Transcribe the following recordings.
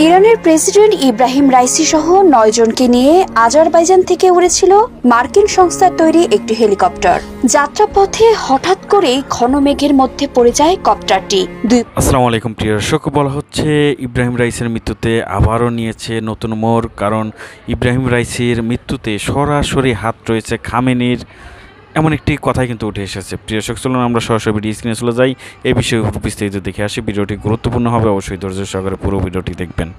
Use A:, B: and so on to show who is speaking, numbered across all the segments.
A: ইরানের president Ebrahim Raisi সহ ৯ জনকে নিয়ে আজারবাইজান থেকে উড়েছিল মার্কিন সংস্থার তৈরি একটি হেলিকপ্টার। যাত্রাপথে হঠাৎ করেই ঘন মেঘের মধ্যে পড়ে যায় কপ্টারটি।
B: আসসালামু আলাইকুম প্রিয় দর্শক, বলা হচ্ছে ইব্রাহিম রাইসির মৃত্যুতে আবারও নিয়েছে নতুন মোড়, কারণ ইব্রাহিম রাইসির মৃত্যুতে সরাসরি হাত রয়েছে খামেনির, এমন একটি কথাই কিন্তু উঠে এসেছে। প্রিয় দর্শক, চলুন আমরা সরাসরি ভিডিও স্ক্রিনে চলে যাই, এই বিষয়ে বিস্তারিত দেখে আসি। ভিডিওটি গুরুত্বপূর্ণ হবে, অবশ্যই ধৈর্য সহকারে পুরো ভিডিওটি দেখবেন।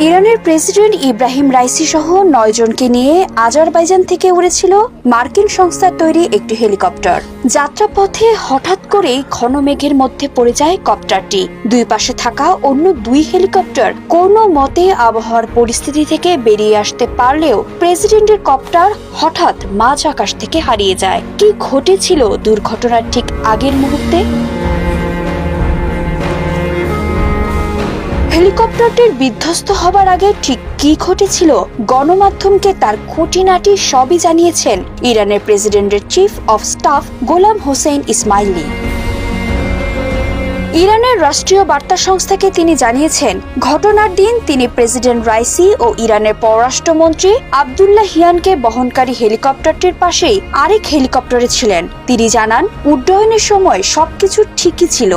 A: ইরানের প্রেসিডেন্ট ইব্রাহিম রাইসি সহ ৯ জনকে নিয়ে আজারবাইজান থেকে উড়েছিল মার্কিন সংস্থার তৈরি একটি হেলিকপ্টার। যাত্রাপথে হঠাৎ করেই ঘন মেঘের মধ্যে পড়ে যায় কপ্টারটি। দুই পাশে থাকা অন্য ২ হেলিকপ্টার কোনো মতে আবহাওয়ার পরিস্থিতি থেকে বেরিয়ে আসতে পারলেও প্রেসিডেন্টের কপ্টার হঠাৎ মাঝ আকাশ থেকে হারিয়ে যায়। কি ঘটেছিল দুর্ঘটনার ঠিক আগের মুহূর্তে? হেলিকপ্টারটির বিধ্বস্ত হবার আগে ঠিক কি ঘটেছিল, গণমাধ্যমকে তার খুঁটিনাটি সবই জানিয়েছেন ইরানের প্রেসিডেন্টের চিফ অফ স্টাফ গোলাম হোসেন ইসমাইলি। ইরানের রাষ্ট্রীয় বার্তা সংস্থাকে তিনি জানিয়েছেন, ঘটনার দিন তিনি প্রেসিডেন্ট রাইসি ও ইরানের পররাষ্ট্রমন্ত্রী আব্দুল্লাহিয়ানকে বহনকারী হেলিকপ্টারটির পাশেই আরেক হেলিকপ্টারে ছিলেন। তিনি জানান, উড্ডয়নের সময় সবকিছু ঠিকই ছিল।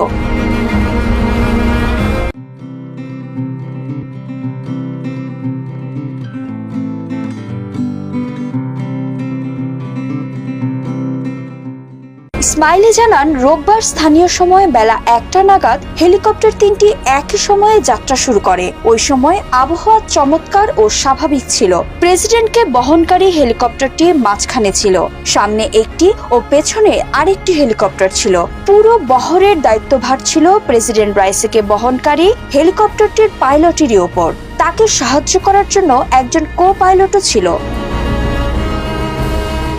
A: ইসমাইলি জানান, রোববার স্থানীয় সময় বেলা ১টা নাগাদ হেলিকপ্টার ৩টি একই সময়ে যাত্রা শুরু করে। ওই সময় আবহাওয়া চমৎকার ও স্বাভাবিক ছিল। প্রেসিডেন্টকে বহনকারী হেলিকপ্টারটি মাঝখানে ছিল, সামনে একটি ও পেছনে আরেকটি হেলিকপ্টার ছিল। পুরো বহরের দায়িত্বভার ছিল প্রেসিডেন্ট রাইসিকে বহনকারী হেলিকপ্টারটির পাইলটেরই ওপর। তাকে সাহায্য করার জন্য একজন কো পাইলটও ছিল।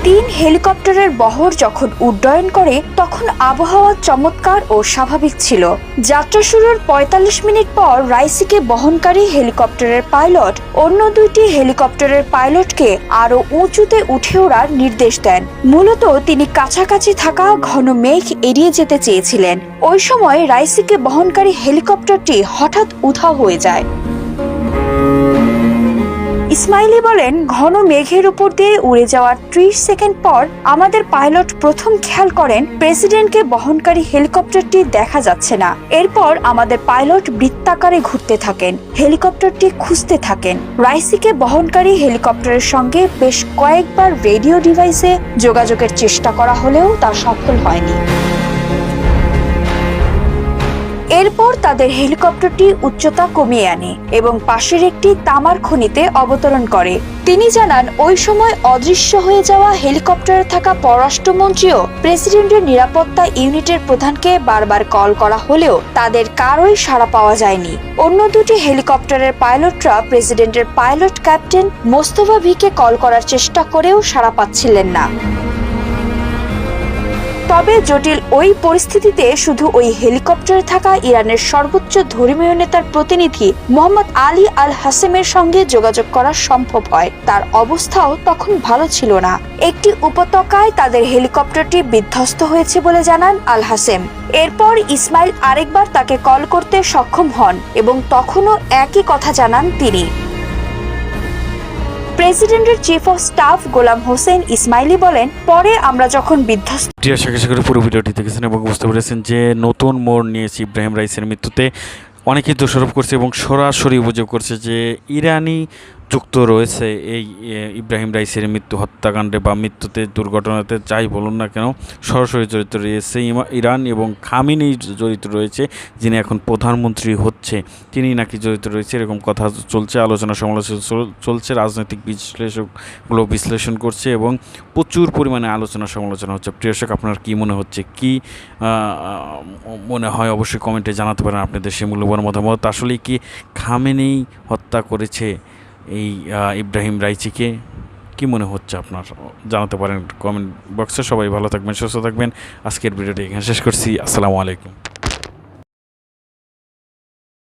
A: ৩ হেলিকপ্টারের বহর যখন উড্ডয়ন করে তখন আবহাওয়া চমৎকার ও স্বাভাবিক ছিল। যাত্রা শুরুর ৪৫ মিনিট পর রাইসিকে বহনকারী হেলিকপ্টারের পাইলট অন্য ২টি হেলিকপ্টারের পাইলটকে আরো উঁচুতে উঠে ওড়ার নির্দেশ দেন। মূলত তিনি কাছাকাছি থাকা ঘন মেঘ এড়িয়ে যেতে চেয়েছিলেন। ওই সময় রাইসিকে বহনকারী হেলিকপ্টারটি হঠাৎ উধাও হয়ে যায়। ইসমাইলি বলেন, ঘন মেঘের উপর দিয়ে উড়ে যাওয়ার ৩০ সেকেন্ড পর আমাদের পাইলট প্রথম খেয়াল করেন প্রেসিডেন্টকে বহনকারী হেলিকপ্টারটি দেখা যাচ্ছে না। এরপর আমাদের পাইলট বৃত্তাকারে ঘুরতে থাকেন, হেলিকপ্টারটি খুঁজতে থাকেন। রাইসিকে বহনকারী হেলিকপ্টারের সঙ্গে বেশ কয়েকবার রেডিও ডিভাইসে যোগাযোগের চেষ্টা করা হলেও তা সফল হয়নি। এরপর তাদের হেলিকপ্টারটি উচ্চতা কমিয়ে আনে এবং পাশের একটি তামার খনিতে অবতরণ করে। তিনি জানান, ওই সময় অদৃশ্য হয়ে যাওয়া হেলিকপ্টারে থাকা পররাষ্ট্রমন্ত্রীও প্রেসিডেন্টের নিরাপত্তা ইউনিটের প্রধানকে বারবার কল করা হলেও তাদের কারোই সাড়া পাওয়া যায়নি। অন্য ২টি হেলিকপ্টারের পাইলটরা প্রেসিডেন্টের pilot captain Mostafa V K call করার চেষ্টা করেও সাড়া পাচ্ছিলেন না। তবে জটিল ওই পরিস্থিতিতে শুধু ওই হেলিকপ্টারে থাকা ইরানের সর্বোচ্চ ধর্মীয় নেতার প্রতিনিধি মোহাম্মদ আলী আল হাসেমের সঙ্গে যোগাযোগ করা সম্ভব হয়। তার অবস্থাও তখন ভালো ছিল না। একটি উপত্যকায় তাদের হেলিকপ্টারটি বিধ্বস্ত হয়েছে বলে জানান আল হাসেম। এরপর ইসমাইল আরেকবার তাকে কল করতে সক্ষম হন এবং তখনও একই কথা জানান তিনি। প্রেসিডেন্টের চিফ অফ স্টাফ গোলাম হোসেন ইসমাইলি বলেন, পরে আমরা যখন বিধ্বস্ত।
B: আশা করি পুরো ভিডিওটি দেখেছেন এবং বুঝতে পেরেছেন যে নতুন মোড় নিয়েছে ইব্রাহিম রাইসির মৃত্যুতে। অনেকেই দোষারোপ করছে এবং সরাসরি অভিযোগ করছে যে ইরানি যুক্ত রয়েছে এই ইব্রাহিম রাইসির মৃত্যু হত্যাকাণ্ডে বা মৃত্যুতে, দুর্ঘটনাতে, যাই বলুন না কেন, সরাসরি জড়িত রয়েছে ইরান এবং খামেনি জড়িত রয়েছে, যিনি এখন প্রধানমন্ত্রী হচ্ছে, তিনি নাকি জড়িত রয়েছে, এরকম কথা চলছে। আলোচনা সমালোচনা চলছে, রাজনৈতিক বিশ্লেষকগুলো বিশ্লেষণ করছে এবং প্রচুর পরিমাণে আলোচনা সমালোচনা হচ্ছে। প্রিয় দর্শক, আপনার কী মনে হচ্ছে, কি মনে হয় অবশ্যই কমেন্টে জানাতে পারেন আপনাদের সেই মূল্যবান মতামত। আসলে কি খামেনি হত্যা করেছে এই ইব্রাহিম রাইসিকে? কি মনে হচ্ছে আপনার, জানাতে পারেন কমেন্ট বক্সে। সবাই ভালো থাকবেন, সুস্থ থাকবেন। আজকের ভিডিওটি এখানে শেষ করছি। আসসালামু আলাইকুম।